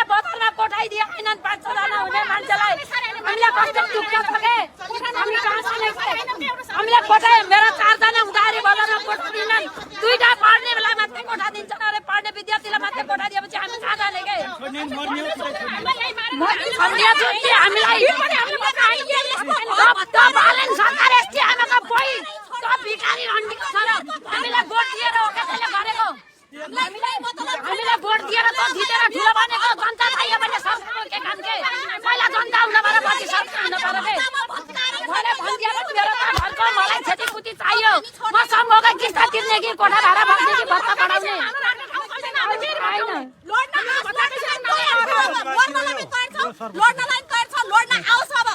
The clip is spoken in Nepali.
हामीले बजारमा कोठाइदिए हैनन् 500 जना हुने मान्छेलाई हामीले कस्तो दुःख छ के हामी कहाँ हामीले कोठाइ मेरो 4 जना हुँदाखेरि बजारमा कोठा दिनन् दुईटा पढ्ने बेला मात्रै कोठा दिन्छन् अरे पढ्ने विद्यार्थीलाई मात्रै कोठा दिएपछि हामी कहाँ जाने के भन्दिया छु कि हामीलाई त बालन सरकार एसटी आमाको पोइ त भिखारी हण्डीको छ र हामीलाई भोट दिएर हो कसैले गरेको हामीलाई भोट दिएर त जितेर ठुलो बनेको जनता चाहियो भने सरकारको के काम के पहिला जनता हुन पर्यो पछि सरकार हुन पर्यो के भने भन्दिया मेरो त घरको मलाई क्षतिपूर्ति चाहियो म समूहकै किस्ता तिर्ने कि कोठा भाडा भर्ने कि भत्ता बढाउने लड्नलाई तयार छ लड्न आउँछ अब